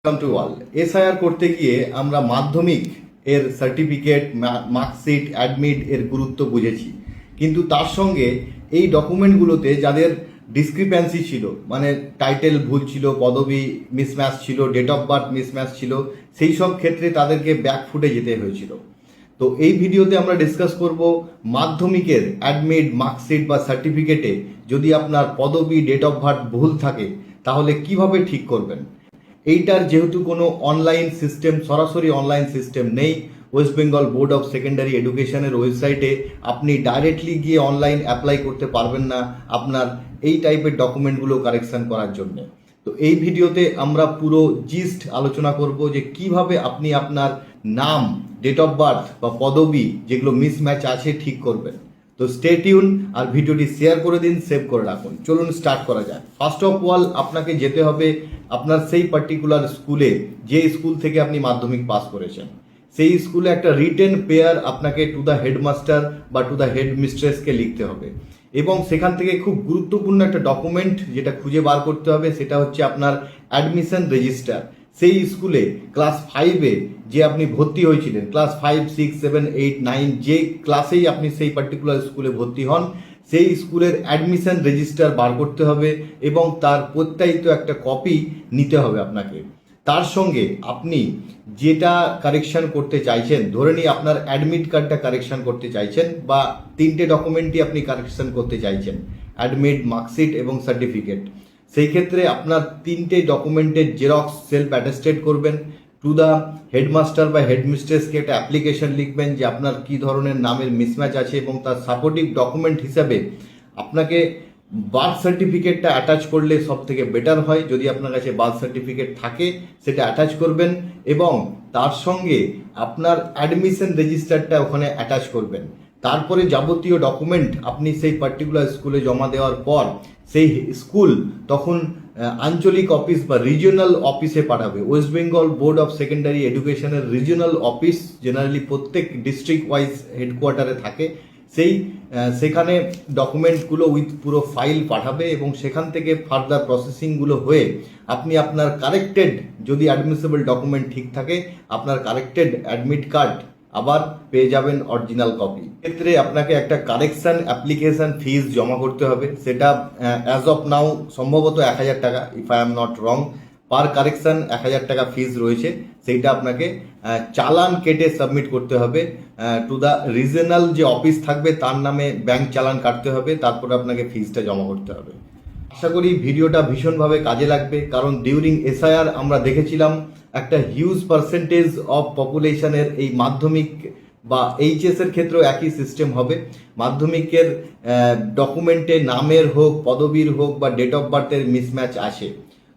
Welcome to all. SIR করতে গিয়ে আমরা মাধ্যমিক এর সার্টিফিকেট, মার্কশিট, অ্যাডমিট এর গুরুত্ব বুঝেছি, কিন্তু তার সঙ্গে এই ডকুমেন্টগুলোতে যাদের ডিসক্রিপ্যান্সি ছিল, মানে টাইটেল ভুল ছিল, পদবি মিসম্যাচ ছিল, ডেট অফ বার্থ মিসম্যাচ ছিল, সেই সব ক্ষেত্রে তাদেরকে ব্যাকফুটে যেতে হয়েছিল। তো এই ভিডিওতে আমরা ডিসকাস করব মাধ্যমিকের অ্যাডমিট, মার্কশিট বা সার্টিফিকেটে যদি আপনার পদবি, ডেট অফ বার্থ ভুল থাকে তাহলে কিভাবে ঠিক করবেন। এইটার যেহেতু কোনো অনলাইন সিস্টেম, সরাসরি অনলাইন সিস্টেম নেই, West Bengal board of secondary এডুকেশনের ওয়েবসাইটে আপনি ডাইরেক্টলি গিয়ে অনলাইন অ্যাপ্লাই করতে পারবেন না আপনার এই টাইপের ডকুমেন্টগুলো কারেকশন করার জন্য। তো এই ভিডিওতে আমরা পুরো জিস্ট আলোচনা করব যে কিভাবে আপনি আপনার নাম, ডেট অফ বার্থ বা পদবি যেগুলো মিসম্যাচ আছে ঠিক করবেন। তো স্টে টিউন আর ভিডিওটি শেয়ার করে দিন, সেভ করে রাখুন। চলুন স্টার্ট করা যাক। ফার্স্ট অফ অল আপনাকে যেতে হবে আপনার সেই পার্টিকুলার স্কুলে, যে স্কুল থেকে আপনি মাধ্যমিক পাস করেছেন, সেই স্কুলে একটা রিটেন পেয়ার আপনাকে টু দ্য হেডমাস্টার বা টু দ্য হেড মিস্ট্রেসকে লিখতে হবে, এবং সেখান থেকে খুব গুরুত্বপূর্ণ একটা ডকুমেন্ট যেটা খুঁজে বার করতে হবে সেটা হচ্ছে আপনার অ্যাডমিশন রেজিস্টার। সেই স্কুলে ক্লাস 5-এ যে আপনি ভর্তি হয়েছিলেন, ক্লাস 5, 6, 7, 8, 9 যে ক্লাসেই আপনি সেই পার্টিকুলার স্কুলে ভর্তি হন, সেই স্কুলের অ্যাডমিশন রেজিস্টার বার করতে হবে এবং তার প্রত্যায়িত একটা কপি নিতে হবে আপনাকে। তার সঙ্গে আপনি যেটা কারেকশন করতে চাইছেন, ধরে নিই আপনার অ্যাডমিট কার্ডটা কারেকশন করতে চাইছেন বা 3টে ডকুমেন্টই আপনি কারেকশন করতে চাইছেন, অ্যাডমিট, মার্কশিট এবং সার্টিফিকেট। সেই ক্ষেত্রে আপনার 3টে ডকুমেন্টের জেরক্স সেলফ অ্যাটেস্টেড করবেন, টু দ্য হেডমাস্টার বা হেডমিস্ট্রেসকে একটা অ্যাপ্লিকেশন লিখবেন যে আপনার কী ধরনের নামের মিসম্যাচ আছে, এবং তার সাপোর্টিভ ডকুমেন্ট হিসাবে আপনাকে বার্থ সার্টিফিকেটটা অ্যাটাচ করলে সব থেকে বেটার হয়। যদি আপনার কাছে বার্থ সার্টিফিকেট থাকে সেটা অ্যাটাচ করবেন, এবং তার সঙ্গে আপনার অ্যাডমিশন রেজিস্টারটা ওখানে অ্যাটাচ করবেন। তারপরে যাবতীয় ডকুমেন্ট আপনি সেই পার্টিকুলার স্কুলে জমা দেওয়ার পর সেই স্কুল তখন আঞ্চলিক অফিস বা রিজিওনাল অফিসে পাঠাবে। West Bengal board of secondary এডুকেশনের রিজিওনাল অফিস জেনারেলি প্রত্যেক ডিস্ট্রিক্ট ওয়াইজ হেডকোয়ার্টারে থাকে। সেখানে ডকুমেন্টগুলো উইথ পুরো ফাইল পাঠাবে, এবং সেখান থেকে ফার্দার প্রসেসিংগুলো হয়ে আপনি আপনার কারেক্টেড, যদি অ্যাডমিসেবল ডকুমেন্ট ঠিক থাকে, আপনার কারেক্টেড অ্যাডমিট কার্ড আবার পেয়ে যাবেন অরিজিনাল কপি। ক্ষেত্রে আপনাকে একটা কারেকশন অ্যাপ্লিকেশন ফিস জমা করতে হবে, সেটা অ্যাজ অফ নাও সম্ভবত 1000 টাকা, if I am not wrong. Per correction 1000 টাকা ফিস রয়েছে, সেইটা আপনাকে চালান কেটে সাবমিট করতে হবে টু দ্য রিজনাল যে অফিস থাকবে তার নামে ব্যাংক চালান কাটতে হবে, তারপরে আপনাকে ফিসটা জমা করতে হবে। আশা করি ভিডিওটা ভীষণভাবে কাজে লাগবে, কারণ ডিউরিং এসআইআর আমরা দেখেছিলাম একটা হিউজ পার্সেন্টেজ অফ পপুলেশনের এই মাধ্যমিক বা এইচএস এর ক্ষেত্রেও একই সিস্টেম হবে। মাধ্যমিকের ডকুমেন্টে নামের হোক, পদবীর হোক বা ডেট অফ বার্থের মিসম্যাচ আসে।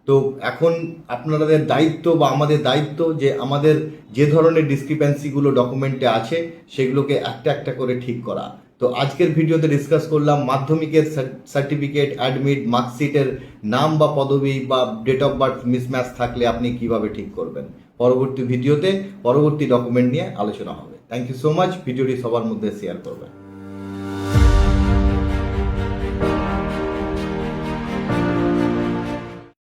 তো এখন আপনাদের দায়িত্ব বা আমাদের দায়িত্ব যে আমাদের যে ধরনের ডিসক্রিপেন্সিগুলো ডকুমেন্টে আছে সেগুলোকে একটা একটা করে ঠিক করা। তো আজকের ভিডিওতে ডিসকাস করলাম মাধ্যমিকের সার্টিফিকেট, অ্যাডমিট, মার্কশিটের নাম বা পদবি বা ডেট অফ বার্থ মিসম্যাচ থাকলে আপনি কিভাবে ঠিক করবেন। পরবর্তী ভিডিওতে পরবর্তী ডকুমেন্ট নিয়ে আলোচনা হবে। Thank you so much. ভিডিওটি সবার মধ্যে শেয়ার করবেন।